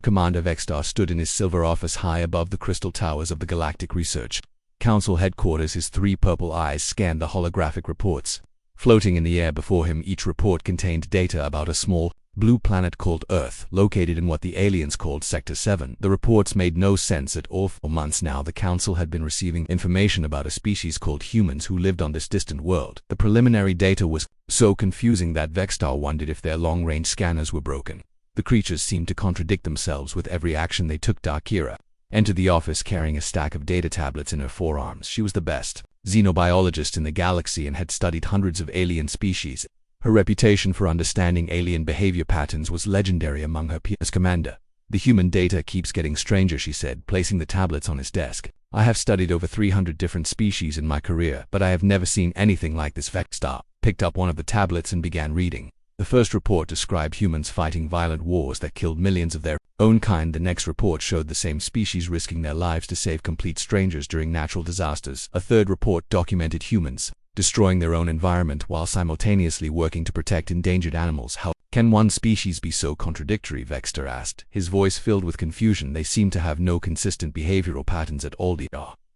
Commander Vextar stood in his silver office high above the crystal towers of the Galactic Research Council headquarters. His three purple eyes scanned the holographic reports floating in the air before him. Each report contained data about a small, blue planet called Earth, located in what the aliens called Sector 7. The reports made no sense at all. For months now, the Council had been receiving information about a species called humans who lived on this distant world. The preliminary data was so confusing that Vextar wondered if their long-range scanners were broken. The creatures seemed to contradict themselves with every action they took. Kira entered the office carrying a stack of data tablets in her forearms. She was the best xenobiologist in the galaxy and had studied hundreds of alien species. Her reputation for understanding alien behavior patterns was legendary among her peers. Commander, the human data keeps getting stranger, she said, placing the tablets on his desk. I have studied over 300 different species in my career, but I have never seen anything like this. Vextar picked up one of the tablets and began reading. The first report described humans fighting violent wars that killed millions of their own kind. The next report showed the same species risking their lives to save complete strangers during natural disasters. A third report documented humans destroying their own environment while simultaneously working to protect endangered animals. How can one species be so contradictory? Vextar asked, his voice filled with confusion. They seem to have no consistent behavioral patterns at all.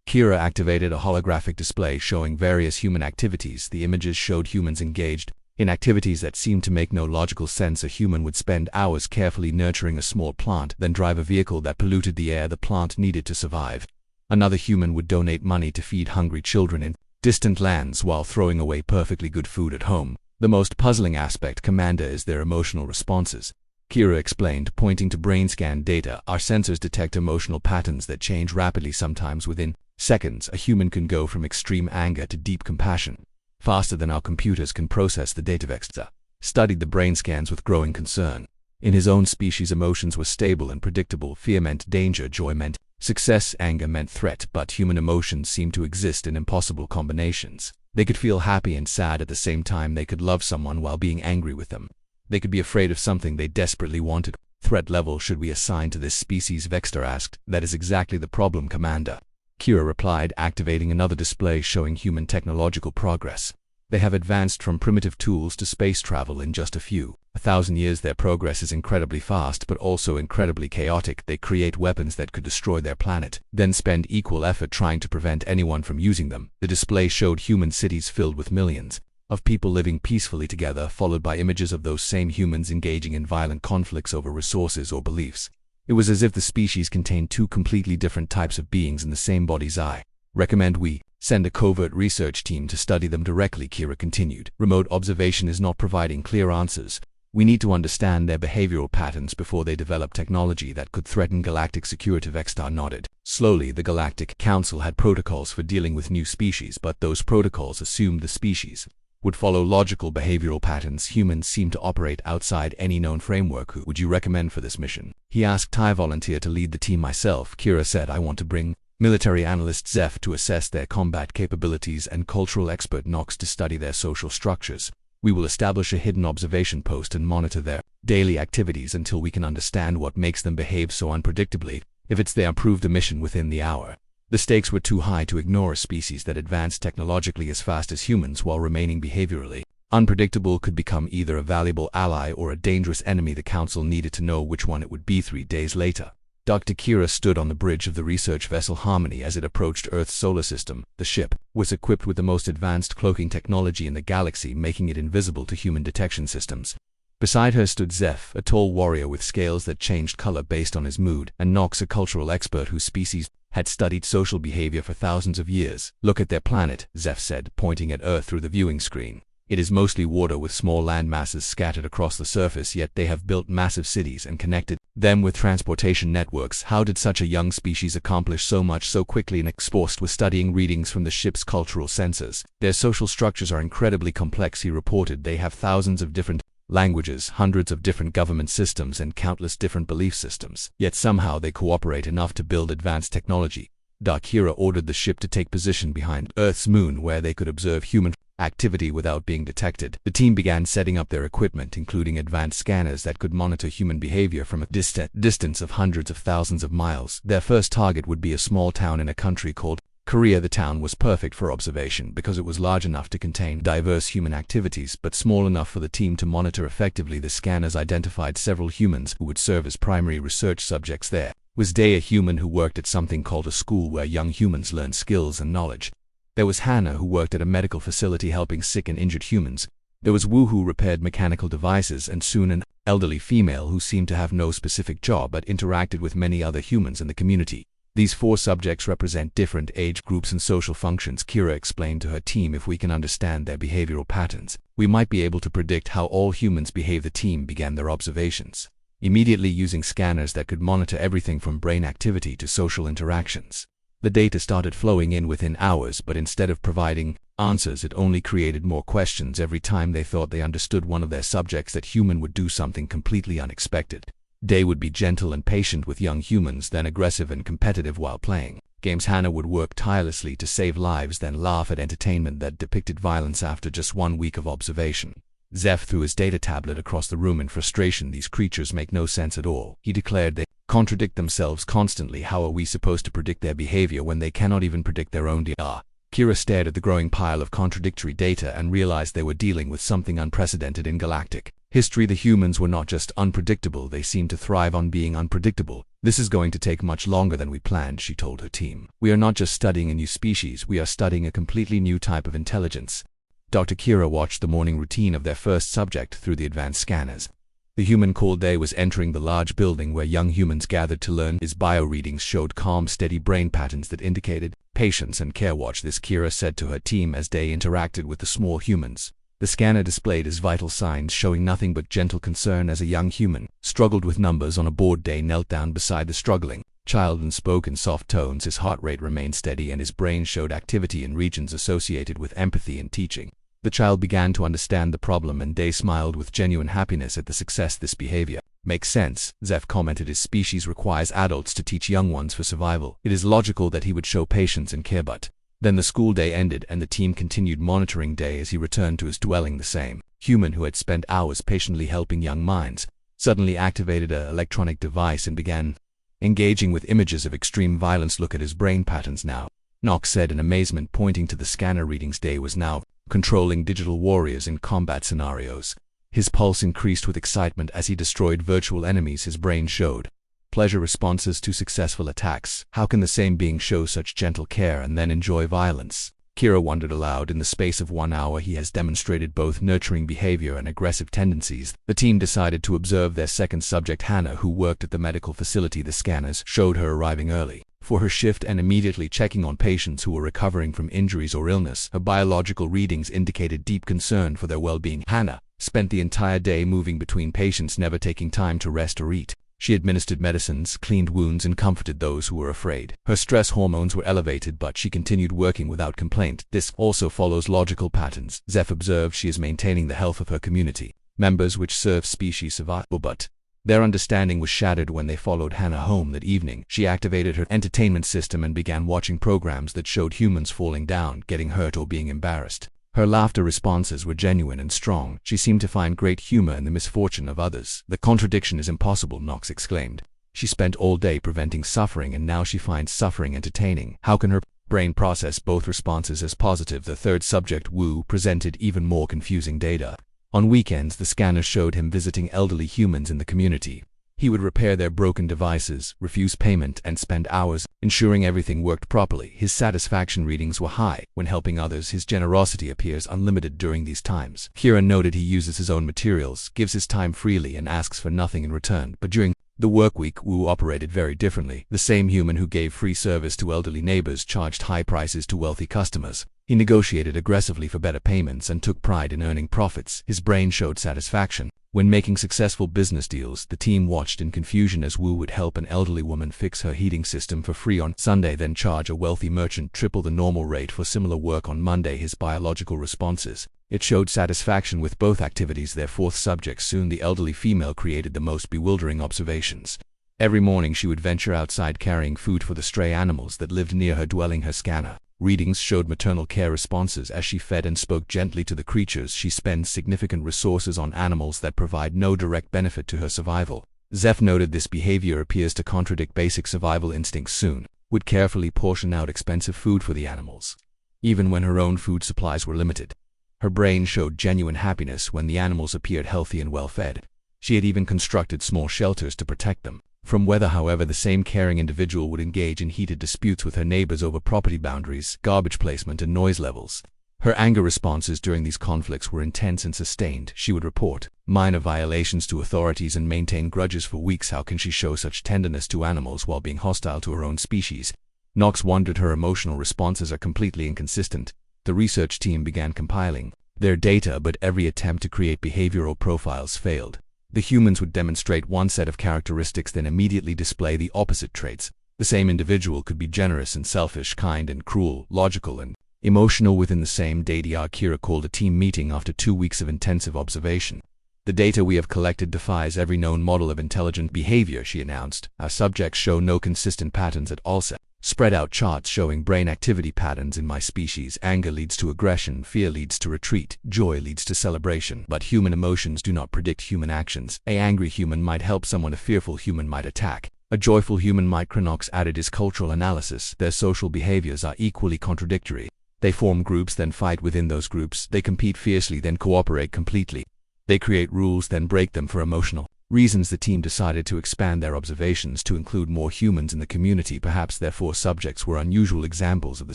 Kira activated a holographic display showing various human activities. The images showed humans engaged in activities that seemed to make no logical sense. A human would spend hours carefully nurturing a small plant, then drive a vehicle that polluted the air the plant needed to survive. Another human would donate money to feed hungry children in distant lands while throwing away perfectly good food at home. The most puzzling aspect, Commander, is their emotional responses. Kira explained, pointing to brain scan data. Our sensors detect emotional patterns that change rapidly. Sometimes within seconds, a human can go from extreme anger to deep compassion, faster than our computers can process the data. Vextar studied the brain scans with growing concern. In his own species, emotions were stable and predictable. Fear meant danger, joy meant success, anger meant threat, but human emotions seemed to exist in impossible combinations. They could feel happy and sad at the same time. They could love someone while being angry with them. They could be afraid of something they desperately wanted. Threat level should we assign to this species? Vextar asked. That is exactly the problem, Commander, Kira replied, activating another display showing human technological progress. They have advanced from primitive tools to space travel in just a few 1,000 years. Their progress is incredibly fast, but also incredibly chaotic. They create weapons that could destroy their planet, then spend equal effort trying to prevent anyone from using them. The display showed human cities filled with millions of people living peacefully together, followed by images of those same humans engaging in violent conflicts over resources or beliefs. It was as if the species contained two completely different types of beings in the same bodies. I recommend we send a covert research team to study them directly, Kira continued. Remote observation is not providing clear answers. We need to understand their behavioral patterns before they develop technology that could threaten galactic security. Vextar nodded. Slowly, the Galactic Council had protocols for dealing with new species, but those protocols assumed the species would follow logical behavioral patterns. Humans seem to operate outside any known framework. Who would you recommend for this mission? He asked. I volunteer to lead the team myself, Kira said. I want to bring military analyst Zeph to assess their combat capabilities and cultural expert Nox to study their social structures. We will establish a hidden observation post and monitor their daily activities until we can understand what makes them behave so unpredictably. If it's they approved a mission within the hour. The stakes were too high to ignore a species that advanced technologically as fast as humans while remaining behaviorally unpredictable could become either a valuable ally or a dangerous enemy. The Council needed to know which one it would be. 3 days later, Dr. Kira stood on the bridge of the research vessel Harmony as it approached Earth's solar system. The ship was equipped with the most advanced cloaking technology in the galaxy, making it invisible to human detection systems. Beside her stood Zeph, a tall warrior with scales that changed color based on his mood, and Nox, a cultural expert whose species had studied social behavior for thousands of years. Look at their planet, Zeph said, pointing at Earth through the viewing screen. It is mostly water with small land masses scattered across the surface, yet they have built massive cities and connected them with transportation networks. How did such a young species accomplish so much so quickly? And exposed was studying readings from the ship's cultural sensors. Their social structures are incredibly complex, he reported. They have thousands of different languages, hundreds of different government systems, and countless different belief systems. Yet somehow they cooperate enough to build advanced technology. Kira ordered the ship to take position behind Earth's moon where they could observe human activity without being detected. The team began setting up their equipment, including advanced scanners that could monitor human behavior from a distance of hundreds of thousands of miles. Their first target would be a small town in a country called Korea, the town was perfect for observation because it was large enough to contain diverse human activities, but small enough for the team to monitor effectively. The scanners identified several humans who would serve as primary research subjects there. Was Day, a human who worked at something called a school where young humans learned skills and knowledge. There was Hannah, who worked at a medical facility helping sick and injured humans. There was Wu, who repaired mechanical devices, and soon an elderly female who seemed to have no specific job but interacted with many other humans in the community. These 4 subjects represent different age groups and social functions. Kira explained to her team, if we can understand their behavioral patterns, we might be able to predict how all humans behave. The team began their observations, immediately using scanners that could monitor everything from brain activity to social interactions. The data started flowing in within hours, but instead of providing answers, it only created more questions. Every time they thought they understood one of their subjects, that human would do something completely unexpected. Day would be gentle and patient with young humans, then aggressive and competitive while playing games. Hannah would work tirelessly to save lives, then laugh at entertainment that depicted violence. After just 1 week of observation, Zeph threw his data tablet across the room in frustration. These creatures make no sense at all, he declared. They contradict themselves constantly. How are we supposed to predict their behavior when they cannot even predict their own data? Kira stared at the growing pile of contradictory data and realized they were dealing with something unprecedented in galactic history. The humans were not just unpredictable, they seemed to thrive on being unpredictable. This is going to take much longer than we planned, she told her team. We are not just studying a new species, we are studying a completely new type of intelligence. Dr. Kira watched the morning routine of their first subject through the advanced scanners. The human called Day was entering the large building where young humans gathered to learn. His bio readings showed calm, steady brain patterns that indicated patience and care. Watch this, Kira said to her team as Day interacted with the small humans. The scanner displayed his vital signs, showing nothing but gentle concern. As a young human struggled with numbers on a board, Day knelt down beside the struggling child and spoke in soft tones. His heart rate remained steady and his brain showed activity in regions associated with empathy and teaching. The child began to understand the problem, and Day smiled with genuine happiness at the success. This behavior makes sense, Zeph commented. His species requires adults to teach young ones for survival. It is logical that he would show patience and care. But then the school day ended and the team continued monitoring Day as he returned to his dwelling. The same human who had spent hours patiently helping young minds suddenly activated an electronic device and began engaging with images of extreme violence. Look at his brain patterns now, Nox said in amazement, pointing to the scanner readings. Day was now controlling digital warriors in combat scenarios. His pulse increased with excitement as he destroyed virtual enemies. His brain showed pleasure responses to successful attacks. How can the same being show such gentle care and then enjoy violence? Kira wondered aloud. In the space of 1 hour, he has demonstrated both nurturing behavior and aggressive tendencies. The team decided to observe their second subject, Hannah, who worked at the medical facility. The scanners showed her arriving early for her shift and immediately checking on patients who were recovering from injuries or illness. Her biological readings indicated deep concern for their well-being. Hannah spent the entire day moving between patients, never taking time to rest or eat. She administered medicines, cleaned wounds, and comforted those who were afraid. Her stress hormones were elevated, but she continued working without complaint. This also follows logical patterns, Zeph observed. She is maintaining the health of her community members, which serve species survival. But their understanding was shattered when they followed Hannah home that evening. She activated her entertainment system and began watching programs that showed humans falling down, getting hurt, or being embarrassed. Her laughter responses were genuine and strong. She seemed to find great humor in the misfortune of others. The contradiction is impossible, Nox exclaimed. She spent all day preventing suffering and now she finds suffering entertaining. How can her brain process both responses as positive? The third subject, Wu, presented even more confusing data. On weekends, the scanners showed him visiting elderly humans in the community. He would repair their broken devices, refuse payment, and spend hours ensuring everything worked properly. His satisfaction readings were high. When helping others, his generosity appears unlimited during these times. Kira noted he uses his own materials, gives his time freely, and asks for nothing in return. But during the work week, Wu operated very differently. The same human who gave free service to elderly neighbors charged high prices to wealthy customers. He negotiated aggressively for better payments and took pride in earning profits. His brain showed satisfaction when making successful business deals. The team watched in confusion as Wu would help an elderly woman fix her heating system for free on Sunday, then charge a wealthy merchant triple the normal rate for similar work on Monday. His biological responses, it showed satisfaction with both activities. Their fourth subject, soon the elderly female, created the most bewildering observations. Every morning she would venture outside carrying food for the stray animals that lived near her dwelling. Her scanner readings showed maternal care responses as she fed and spoke gently to the creatures. She spends significant resources on animals that provide no direct benefit to her survival. Zeph noted this behavior appears to contradict basic survival instincts. Soon, would carefully portion out expensive food for the animals, even when her own food supplies were limited. Her brain showed genuine happiness when the animals appeared healthy and well-fed. She had even constructed small shelters to protect them from weather. However, the same caring individual would engage in heated disputes with her neighbors over property boundaries, garbage placement, and noise levels. Her anger responses during these conflicts were intense and sustained. She would report minor violations to authorities and maintain grudges for weeks. How can she show such tenderness to animals while being hostile to her own species? Knox wondered. Her emotional responses are completely inconsistent. The research team began compiling their data, but every attempt to create behavioral profiles failed. The humans would demonstrate one set of characteristics, then immediately display the opposite traits. The same individual could be generous and selfish, kind and cruel, logical and emotional within the same day. Kira called a team meeting after 2 weeks of intensive observation. "The data we have collected defies every known model of intelligent behavior," she announced. "Our subjects show no consistent patterns at all. Spread out charts showing brain activity patterns in my species. Anger leads to aggression, fear leads to retreat, joy leads to celebration. But human emotions do not predict human actions. An angry human might help someone, a fearful human might attack. A joyful human might." Knox added his cultural analysis. "Their social behaviors are equally contradictory. They form groups, then fight within those groups. They compete fiercely, then cooperate completely. They create rules, then break them for emotional reasons." The team decided to expand their observations to include more humans in the community. Perhaps their 4 subjects were unusual examples of the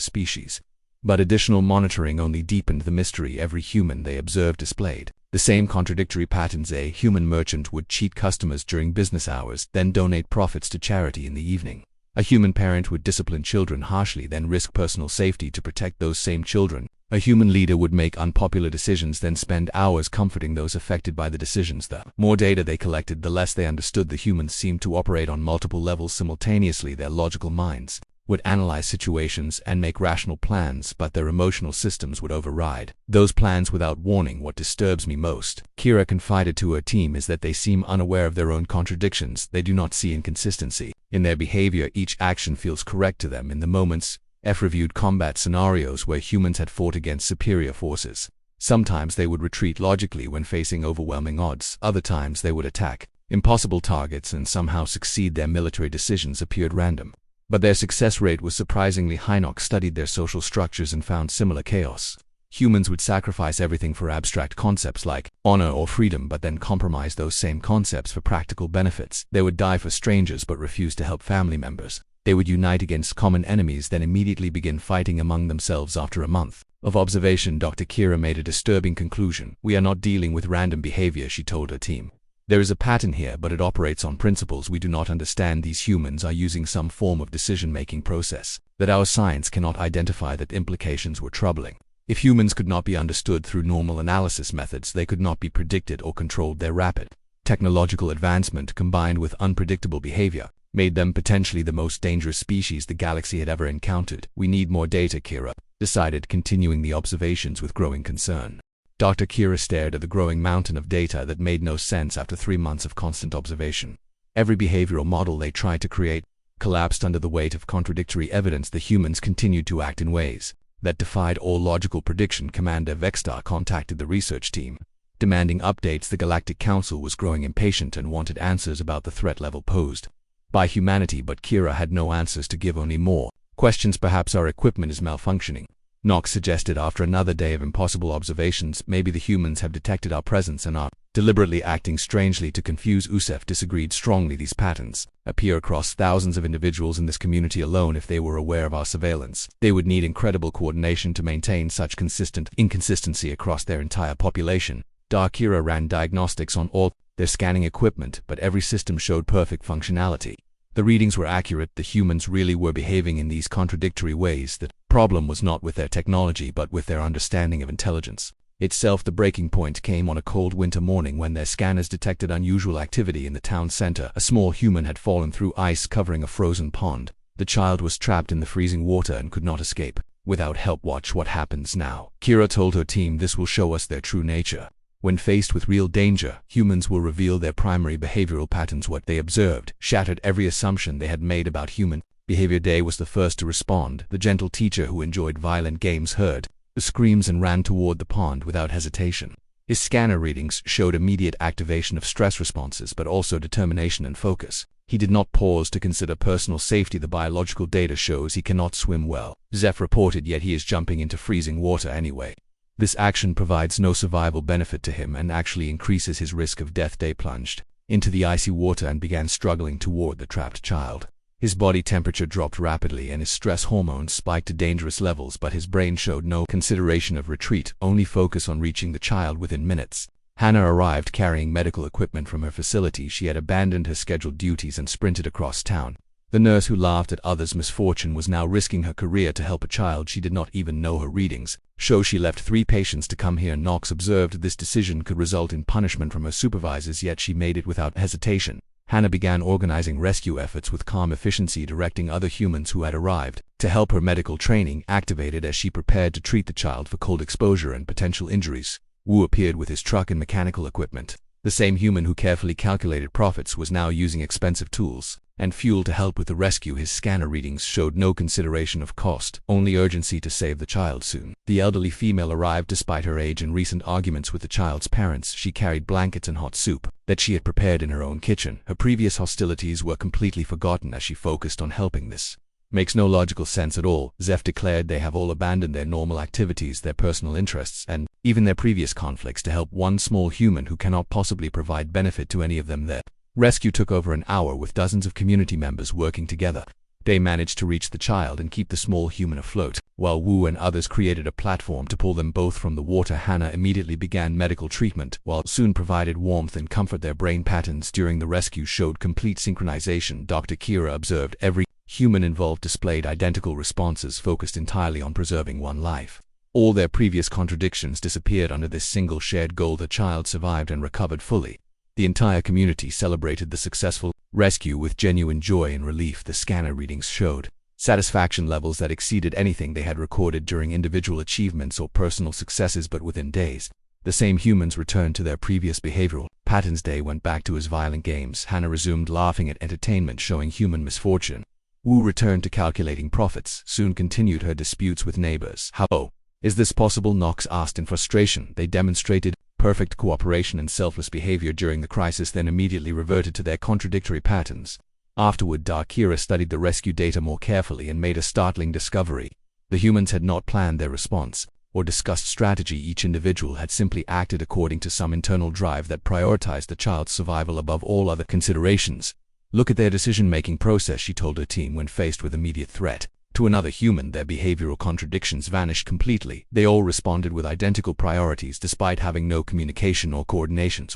species. But additional monitoring only deepened the mystery. Every human they observed displayed the same contradictory patterns. A human merchant would cheat customers during business hours, then donate profits to charity in the evening. A human parent would discipline children harshly, then risk personal safety to protect those same children. A human leader would make unpopular decisions, then spend hours comforting those affected by the decisions. The more data they collected, the less they understood. The humans seemed to operate on multiple levels simultaneously. Their logical minds would analyze situations and make rational plans, but their emotional systems would override those plans without warning. "What disturbs me most," Kira confided to her team, "is that they seem unaware of their own contradictions. They do not see inconsistency in their behavior. Each action feels correct to them in the moments." F reviewed combat scenarios where humans had fought against superior forces. Sometimes they would retreat logically when facing overwhelming odds. Other times they would attack impossible targets and somehow succeed. Their military decisions appeared random, but their success rate was surprisingly high. Knox studied their social structures and found similar chaos. Humans would sacrifice everything for abstract concepts like honor or freedom, but then compromise those same concepts for practical benefits. They would die for strangers but refuse to help family members. They would unite against common enemies, then immediately begin fighting among themselves. After a month of observation, Dr. Kira made a disturbing conclusion. "We are not dealing with random behavior," she told her team. "There is a pattern here, but it operates on principles we do not understand. These humans are using some form of decision-making process that our science cannot identify." That implications were troubling. If humans could not be understood through normal analysis methods, they could not be predicted or controlled. Their rapid technological advancement, combined with unpredictable behavior, made them potentially the most dangerous species the galaxy had ever encountered. "We need more data," Kira decided, continuing the observations with growing concern. Dr. Kira stared at the growing mountain of data that made no sense after 3 months of constant observation. Every behavioral model they tried to create collapsed under the weight of contradictory evidence. The humans continued to act in ways that defied all logical prediction. Commander Vextar contacted the research team, demanding updates. The Galactic Council was growing impatient and wanted answers about the threat level posed by humanity, but Kira had no answers to give, only more questions. "Perhaps our equipment is malfunctioning," Knox suggested after another day of impossible observations. "Maybe the humans have detected our presence and are deliberately acting strangely to confuse." Usef disagreed strongly. "These patterns appear across thousands of individuals in this community alone. If they were aware of our surveillance, they would need incredible coordination to maintain such consistent inconsistency across their entire population." Kira ran diagnostics on all their scanning equipment, but every system showed perfect functionality. The readings were accurate. The humans really were behaving in these contradictory ways. The problem was not with their technology, but with their understanding of intelligence itself. The breaking point came on a cold winter morning when their scanners detected unusual activity in the town center. A small human had fallen through ice covering a frozen pond. The child was trapped in the freezing water and could not escape without help. "Watch what happens now," Kira told her team. "This will show us their true nature. When faced with real danger, humans will reveal their primary behavioral patterns." What they observed shattered every assumption they had made about human behavior. Day was the first to respond. The gentle teacher who enjoyed violent games heard the screams and ran toward the pond without hesitation. His scanner readings showed immediate activation of stress responses, but also determination and focus. He did not pause to consider personal safety. The biological data shows he cannot swim well, Zeph reported, yet he is jumping into freezing water anyway. This action provides no survival benefit to him and actually increases his risk of death. They plunged into the icy water and began struggling toward the trapped child. His body temperature dropped rapidly and his stress hormones spiked to dangerous levels, but his brain showed no consideration of retreat, only focus on reaching the child within minutes. Hannah arrived carrying medical equipment from her facility. She had abandoned her scheduled duties and sprinted across town. The nurse who laughed at others' misfortune was now risking her career to help a child she did not even know. Her readings show she left 3 patients to come here. Knox observed this decision could result in punishment from her supervisors, yet she made it without hesitation. Hannah began organizing rescue efforts with calm efficiency, directing other humans who had arrived to help. Her medical training activated as she prepared to treat the child for cold exposure and potential injuries. Wu appeared with his truck and mechanical equipment. The same human who carefully calculated profits was now using expensive tools and fuel to help with the rescue. His scanner readings showed no consideration of cost, only urgency to save the child soon. The elderly female arrived despite her age and recent arguments with the child's parents. She carried blankets and hot soup that she had prepared in her own kitchen. Her previous hostilities were completely forgotten as she focused on helping. This makes no logical sense at all, Zeph declared. They have all abandoned their normal activities, their personal interests, and even their previous conflicts to help one small human who cannot possibly provide benefit to any of them. Their rescue took over an hour with dozens of community members working together. They managed to reach the child and keep the small human afloat, while Wu and others created a platform to pull them both from the water. Hannah immediately began medical treatment, while soon provided warmth and comfort. Their brain patterns during the rescue showed complete synchronization. Dr. Kira observed every human involved displayed identical responses, focused entirely on preserving one life. All their previous contradictions disappeared under this single shared goal. The child survived and recovered fully. The entire community celebrated the successful rescue with genuine joy and relief. The scanner readings showed satisfaction levels that exceeded anything they had recorded during individual achievements or personal successes, but within days, the same humans returned to their previous behavioral patterns. Day went back to his violent games. Hannah resumed laughing at entertainment showing human misfortune. Wu returned to calculating profits, soon continued her disputes with neighbors. How is this possible? Knox asked in frustration. They demonstrated perfect cooperation and selfless behavior during the crisis, then immediately reverted to their contradictory patterns. Afterward, Kira studied the rescue data more carefully and made a startling discovery. The humans had not planned their response or discussed strategy. Each individual had simply acted according to some internal drive that prioritized the child's survival above all other considerations. Look at their decision-making process, she told her team when faced with immediate threat. To another human, their behavioral contradictions vanished completely. They all responded with identical priorities despite having no communication or coordination.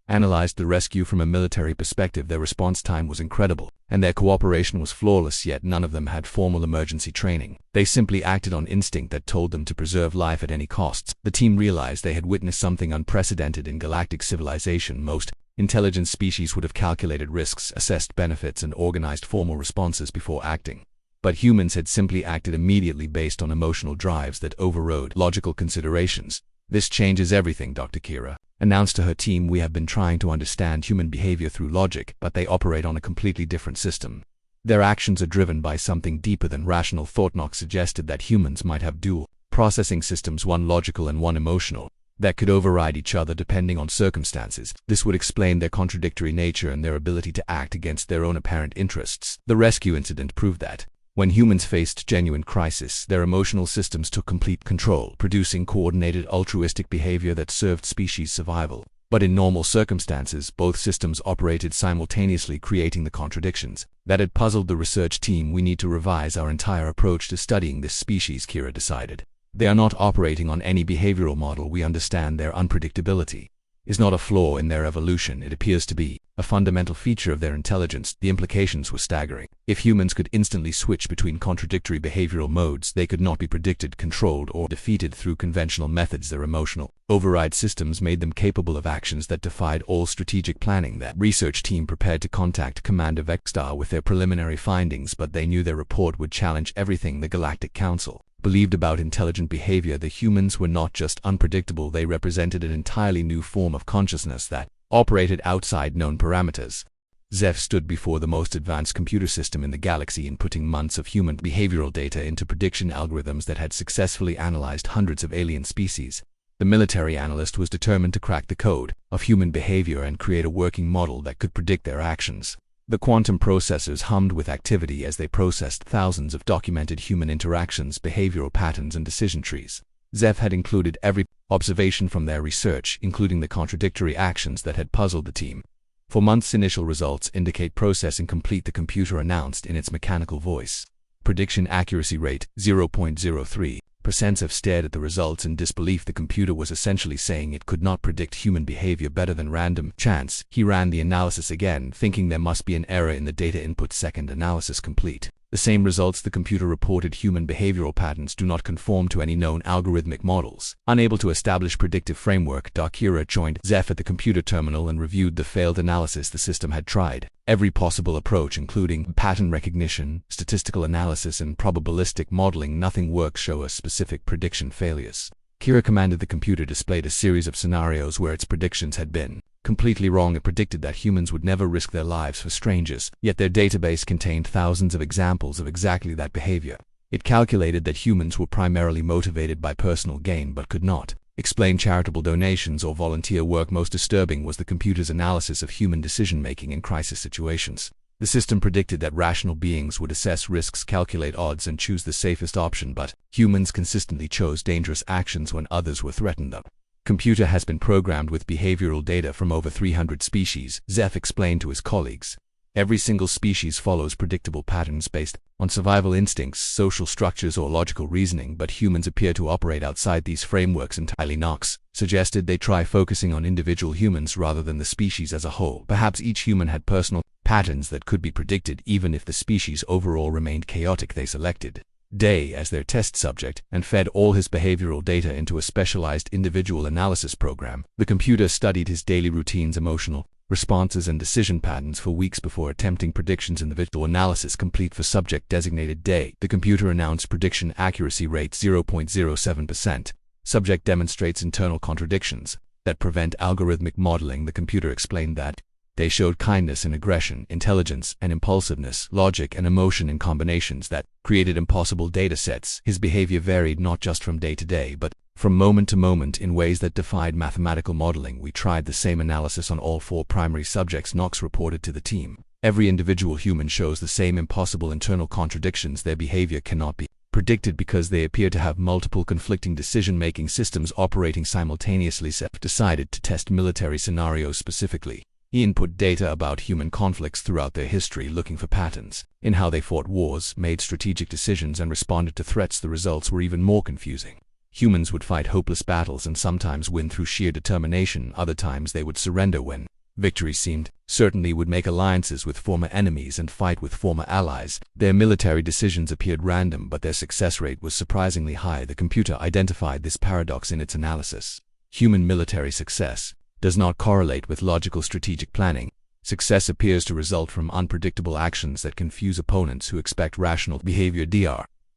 Analyzed the rescue from a military perspective, their response time was incredible, and their cooperation was flawless, yet none of them had formal emergency training. They simply acted on instinct that told them to preserve life at any costs. The team realized they had witnessed something unprecedented in galactic civilization. Most intelligent species would have calculated risks, assessed benefits, and organized formal responses before acting. But humans had simply acted immediately based on emotional drives that overrode logical considerations. This changes everything, Dr. Kira announced to her team. We have been trying to understand human behavior through logic, but they operate on a completely different system. Their actions are driven by something deeper than rational thought. Knox suggested that humans might have dual processing systems, one logical and one emotional, that could override each other depending on circumstances. This would explain their contradictory nature and their ability to act against their own apparent interests. The rescue incident proved that when humans faced genuine crisis, their emotional systems took complete control, producing coordinated altruistic behavior that served species survival. But in normal circumstances, both systems operated simultaneously, creating the contradictions that had puzzled the research team. We need to revise our entire approach to studying this species, Kira decided. They are not operating on any behavioral model. We understand their unpredictability is not a flaw in their evolution. It appears to be a fundamental feature of their intelligence. The implications were staggering. If humans could instantly switch between contradictory behavioral modes, they could not be predicted, controlled, or defeated through conventional methods. Their emotional override systems made them capable of actions that defied all strategic planning. That research team prepared to contact Commander Vexstar with their preliminary findings, but they knew their report would challenge everything the Galactic Council believed about intelligent behavior. The humans were not just unpredictable, they represented an entirely new form of consciousness that operated outside known parameters. Zeph stood before the most advanced computer system in the galaxy, inputting months of human behavioral data into prediction algorithms that had successfully analyzed hundreds of alien species. The military analyst was determined to crack the code of human behavior and create a working model that could predict their actions. The quantum processors hummed with activity as they processed thousands of documented human interactions, behavioral patterns, and decision trees. Zeph had included every observation from their research, including the contradictory actions that had puzzled the team. For months, initial results indicate processing complete, the computer announced in its mechanical voice. Prediction accuracy rate, 0.03%. Zeph stared at the results in disbelief. The computer was essentially saying it could not predict human behavior better than random chance. He ran the analysis again, thinking there must be an error in the data input. Second analysis complete. The same results. The computer reported human behavioral patterns do not conform to any known algorithmic models. Unable to establish predictive framework, Kira joined Zeph at the computer terminal and reviewed the failed analysis. The system had tried every possible approach, including pattern recognition, statistical analysis, and probabilistic modeling. Nothing worked. Show us specific prediction failures. Kira commanded. The computer displayed a series of scenarios where its predictions had been completely wrong. It predicted that humans would never risk their lives for strangers, yet their database contained thousands of examples of exactly that behavior. It calculated that humans were primarily motivated by personal gain but could not explain charitable donations or volunteer work. Most disturbing was the computer's analysis of human decision-making in crisis situations. The system predicted that rational beings would assess risks, calculate odds, and choose the safest option, but humans consistently chose dangerous actions when others were threatened. The computer has been programmed with behavioral data from over 300 species, Zeph explained to his colleagues. Every single species follows predictable patterns based on survival instincts, social structures, or logical reasoning, but humans appear to operate outside these frameworks entirely. Knox suggested they try focusing on individual humans rather than the species as a whole. Perhaps each human had personal patterns that could be predicted even if the species overall remained chaotic. They selected Day as their test subject and fed all his behavioral data into a specialized individual analysis program. The computer studied his daily routines, emotional responses, and decision patterns for weeks before attempting predictions. Individual analysis complete for subject designated Day. The computer announced prediction accuracy rate 0.07%. Subject demonstrates internal contradictions that prevent algorithmic modeling. The computer explained that they showed kindness and aggression, intelligence and impulsiveness, logic and emotion in combinations that created impossible data sets. His behavior varied not just from day to day, but from moment to moment in ways that defied mathematical modeling. We tried the same analysis on all 4 primary subjects, Knox reported to the team. Every individual human shows the same impossible internal contradictions. Their behavior cannot be predicted because they appear to have multiple conflicting decision-making systems operating simultaneously. Zeph decided to test military scenarios specifically. He input data about human conflicts throughout their history, looking for patterns in how they fought wars, made strategic decisions, and responded to threats. The results were even more confusing. Humans would fight hopeless battles and sometimes win through sheer determination. Other times they would surrender when victory seemed certain. Would make alliances with former enemies and fight with former allies. Their military decisions appeared random, but their success rate was surprisingly high. The computer identified this paradox in its analysis. Human military success does not correlate with logical strategic planning. Success appears to result from unpredictable actions that confuse opponents who expect rational behavior.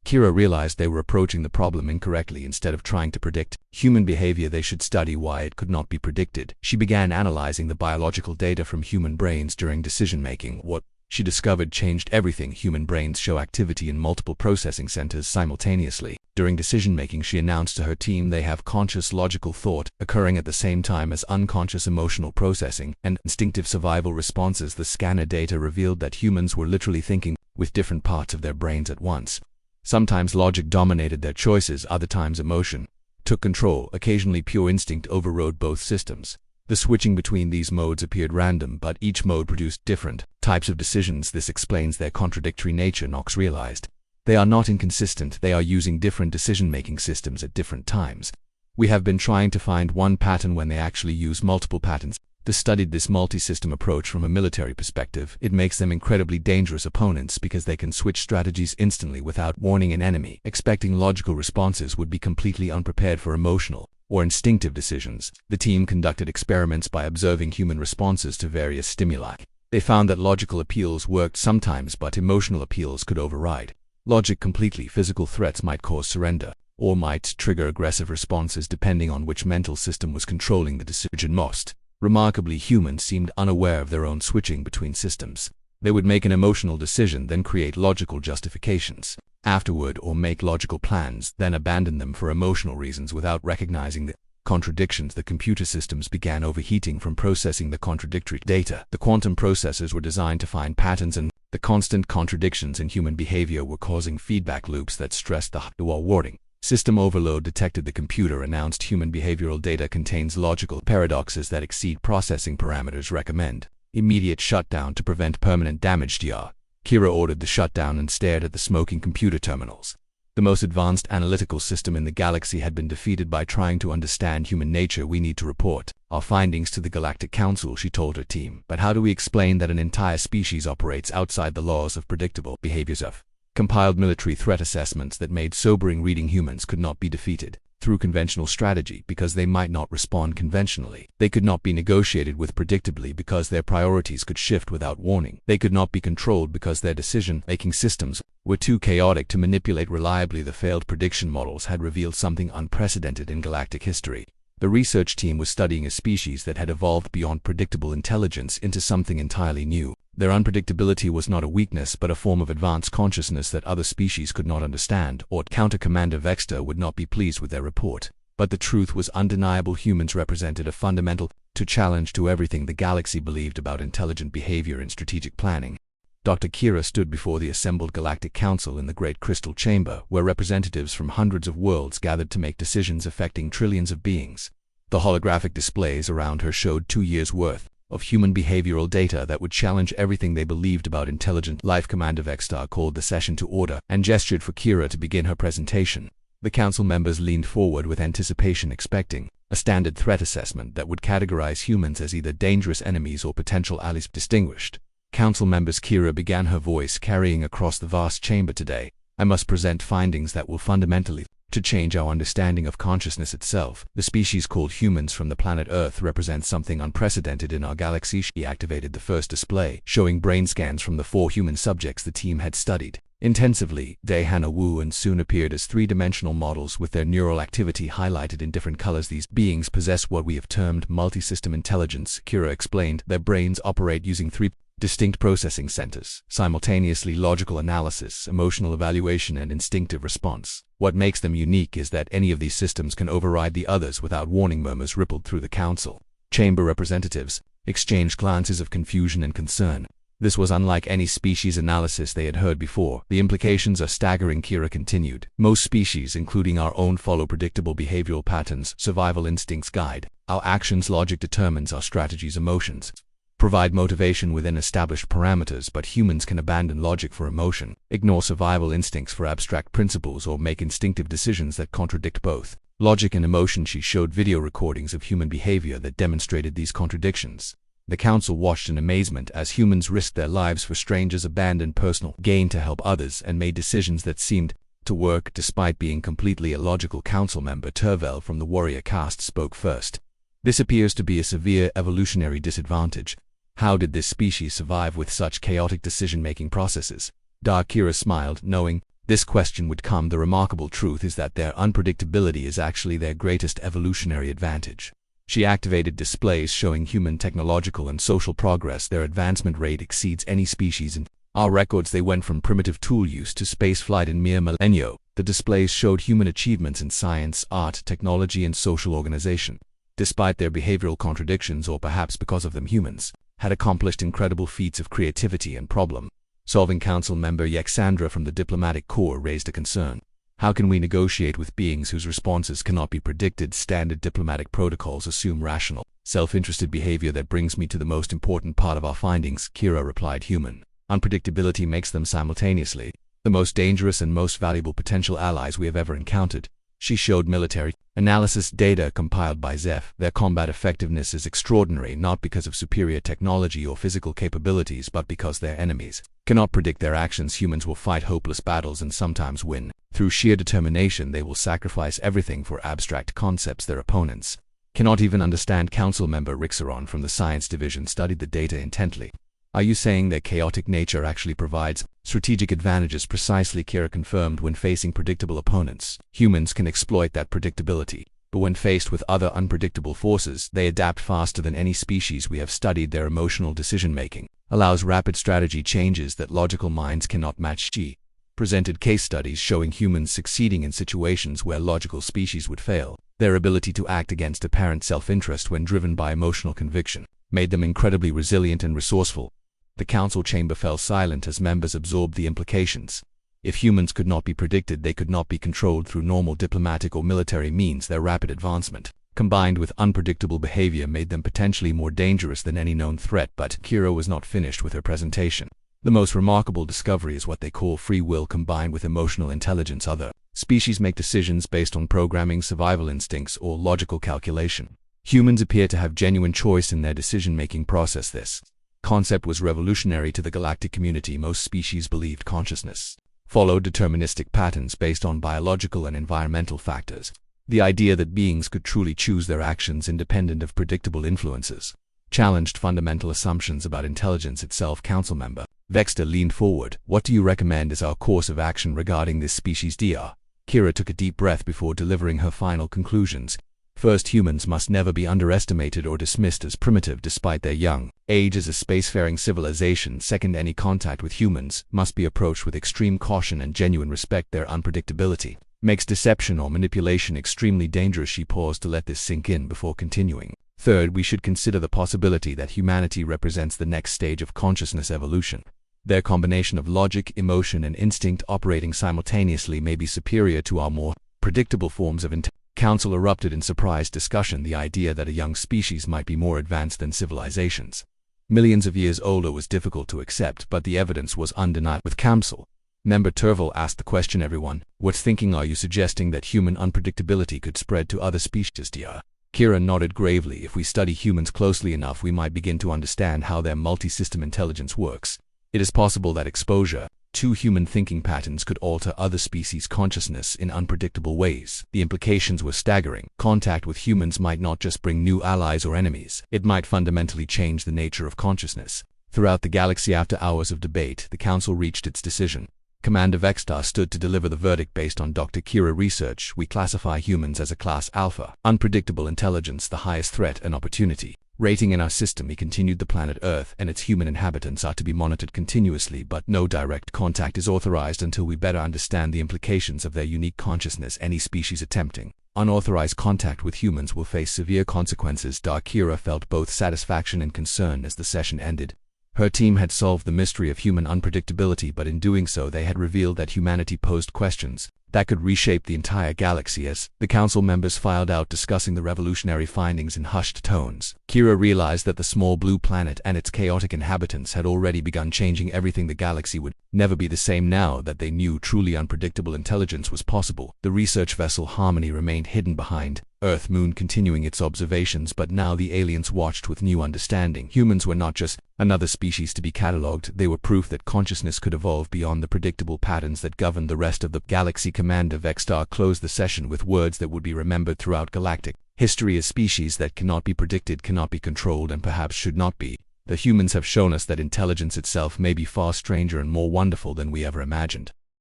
Kira realized they were approaching the problem incorrectly. Instead of trying to predict human behavior, they should study why it could not be predicted. She began analyzing the biological data from human brains during decision-making. What she discovered changed everything. Human brains show activity in multiple processing centers simultaneously. During decision-making, she announced to her team they have conscious logical thought occurring at the same time as unconscious emotional processing and instinctive survival responses. The scanner data revealed that humans were literally thinking with different parts of their brains at once. Sometimes logic dominated their choices, other times emotion took control. Occasionally pure instinct overrode both systems. The switching between these modes appeared random, but each mode produced different types of decisions. This explains their contradictory nature, Knox realized. They are not inconsistent, they are using different decision-making systems at different times. We have been trying to find one pattern when they actually use multiple patterns. They studied this multi-system approach from a military perspective. It makes them incredibly dangerous opponents because they can switch strategies instantly without warning an enemy. Expecting logical responses would be completely unprepared for emotional or instinctive decisions. The team conducted experiments by observing human responses to various stimuli. They found that logical appeals worked sometimes, but emotional appeals could override logic completely. Physical threats might cause surrender or might trigger aggressive responses depending on which mental system was controlling the decision most. Remarkably, humans seemed unaware of their own switching between systems. They would make an emotional decision, then create logical justifications afterward, or make logical plans, then abandon them for emotional reasons without recognizing the contradictions. The computer systems began overheating from processing the contradictory data. The quantum processors were designed to find patterns, and the constant contradictions in human behavior were causing feedback loops that stressed the HFY warning. System overload detected. The computer announced human behavioral data contains logical paradoxes that exceed processing parameters. Recommend immediate shutdown to prevent permanent damage. Dr. Kira ordered the shutdown and stared at the smoking computer terminals. The most advanced analytical system in the galaxy had been defeated by trying to understand human nature. We need to report our findings to the Galactic Council, she told her team. But how do we explain that an entire species operates outside the laws of predictable behaviors? Of compiled military threat assessments that made sobering reading. Humans could not be defeated through conventional strategy because they might not respond conventionally. They could not be negotiated with predictably because their priorities could shift without warning. They could not be controlled because their decision-making systems were too chaotic to manipulate reliably. The failed prediction models had revealed something unprecedented in galactic history. The research team was studying a species that had evolved beyond predictable intelligence into something entirely new. Their unpredictability was not a weakness but a form of advanced consciousness that other species could not understand. Or Counter-Commander Vexter would not be pleased with their report. But the truth was undeniable. Humans represented a fundamental challenge to everything the galaxy believed about intelligent behavior and strategic planning. Dr. Kira stood before the assembled Galactic Council in the Great Crystal Chamber, where representatives from hundreds of worlds gathered to make decisions affecting trillions of beings. The holographic displays around her showed 2 years' worth of human behavioral data that would challenge everything they believed about intelligent life. Commander Vextar called the session to order and gestured for Kira to begin her presentation. The council members leaned forward with anticipation, expecting a standard threat assessment that would categorize humans as either dangerous enemies or potential allies. Distinguished council members, Kira began, her voice carrying across the vast chamber. Today, I must present findings that will fundamentally change our understanding of consciousness itself. The species called humans from the planet Earth represents something unprecedented in our galaxy. She activated the first display, showing brain scans from the 4 human subjects the team had studied intensively. Day, Hannah Wu, and soon appeared as 3-dimensional models with their neural activity highlighted in different colors. These beings possess what we have termed multi-system intelligence, Kira explained. Their brains operate using 3 distinct processing centers, simultaneously: logical analysis, emotional evaluation, and instinctive response. What makes them unique is that any of these systems can override the others without warning. Murmurs rippled through the council. Chamber representatives exchanged glances of confusion and concern. This was unlike any species analysis they had heard before. The implications are staggering, Kira continued. Most species, including our own, follow predictable behavioral patterns. Survival instincts guide our actions. Logic determines our strategies. Emotions provide motivation within established parameters, but humans can abandon logic for emotion, ignore survival instincts for abstract principles, or make instinctive decisions that contradict both logic and emotion. She showed video recordings of human behavior that demonstrated these contradictions. The council watched in amazement as humans risked their lives for strangers, abandoned personal gain to help others, and made decisions that seemed to work despite being completely illogical. Council member Tervel from the warrior caste spoke first. This appears to be a severe evolutionary disadvantage. How did this species survive with such chaotic decision-making processes? Kira smiled, knowing this question would come. The remarkable truth is that their unpredictability is actually their greatest evolutionary advantage. She activated displays showing human technological and social progress. Their advancement rate exceeds any species in our records. They went from primitive tool use to spaceflight in mere millennia. The displays showed human achievements in science, art, technology, and social organization. Despite their behavioral contradictions, or perhaps because of them, humans had accomplished incredible feats of creativity and problem-solving. Council member Yexandra from the Diplomatic Corps raised a concern. How can we negotiate with beings whose responses cannot be predicted? Standard diplomatic protocols assume rational, self-interested behavior. That brings me to the most important part of our findings, Kira replied. Human unpredictability makes them simultaneously the most dangerous and most valuable potential allies we have ever encountered. She showed military analysis data compiled by Zeph. Their combat effectiveness is extraordinary, not because of superior technology or physical capabilities, but because their enemies cannot predict their actions. Humans will fight hopeless battles and sometimes win. Through sheer determination, they will sacrifice everything for abstract concepts their opponents cannot even understand. Council member Rixaron from the Science Division studied the data intently. Are you saying their chaotic nature actually provides strategic advantages? Precisely, Kira confirmed. When facing predictable opponents, humans can exploit that predictability. But when faced with other unpredictable forces, they adapt faster than any species we have studied. Their emotional decision-making allows rapid strategy changes that logical minds cannot match. She presented case studies showing humans succeeding in situations where logical species would fail. Their ability to act against apparent self-interest when driven by emotional conviction made them incredibly resilient and resourceful. The council chamber fell silent as members absorbed the implications. If humans could not be predicted, they could not be controlled through normal diplomatic or military means. Their rapid advancement, combined with unpredictable behavior, made them potentially more dangerous than any known threat. But Kira was not finished with her presentation. The most remarkable discovery is what they call free will combined with emotional intelligence. Other species make decisions based on programming, survival instincts, or logical calculation. Humans appear to have genuine choice in their decision-making process. This concept was revolutionary to the galactic community. Most species believed consciousness followed deterministic patterns based on biological and environmental factors. The idea that beings could truly choose their actions independent of predictable influences challenged fundamental assumptions about intelligence itself. Council member Vexter leaned forward. What do you recommend as our course of action regarding this species, Dr. Kira took a deep breath before delivering her final conclusions. First, humans must never be underestimated or dismissed as primitive despite their young age as a spacefaring civilization. Second, any contact with humans must be approached with extreme caution and genuine respect. Their unpredictability makes deception or manipulation extremely dangerous. She paused to let this sink in before continuing. Third, we should consider the possibility that humanity represents the next stage of consciousness evolution. Their combination of logic, emotion, and instinct operating simultaneously may be superior to our more predictable forms of intelligence. Council erupted in surprised discussion. The idea that a young species might be more advanced than civilizations millions of years older was difficult to accept, but the evidence was undeniable. With council member Terval asked the question, everyone, what's thinking? Are you suggesting that human unpredictability could spread to other species? Dr. Kira nodded gravely. If we study humans closely enough, we might begin to understand how their multi-system intelligence works. It is possible that exposure to human thinking patterns could alter other species' consciousness in unpredictable ways. The implications were staggering. Contact with humans might not just bring new allies or enemies, it might fundamentally change the nature of consciousness. Throughout the galaxy, after hours of debate, the council reached its decision. Commander Vextar stood to deliver the verdict based on Dr. Kira research. We classify humans as a class Alpha, unpredictable intelligence, the highest threat and opportunity rating in our system. He continued, the planet Earth and its human inhabitants are to be monitored continuously, but no direct contact is authorized until we better understand the implications of their unique consciousness. Any species attempting unauthorized contact with humans will face severe consequences. Dr. Kira felt both satisfaction and concern as the session ended. Her team had solved the mystery of human unpredictability, but in doing so they had revealed that humanity posed questions that could reshape the entire galaxy. As the council members filed out discussing the revolutionary findings in hushed tones, Kira realized that the small blue planet and its chaotic inhabitants had already begun changing everything. The galaxy would never be the same now that they knew truly unpredictable intelligence was possible. The research vessel Harmony remained hidden behind Earth Moon, continuing its observations, but now the aliens watched with new understanding. Humans were not just another species to be catalogued, they were proof that consciousness could evolve beyond the predictable patterns that governed the rest of the galaxy. Commander Vextar closed the session with words that would be remembered throughout galactic history. A species that cannot be predicted, cannot be controlled, and perhaps should not be. The humans have shown us that intelligence itself may be far stranger and more wonderful than we ever imagined.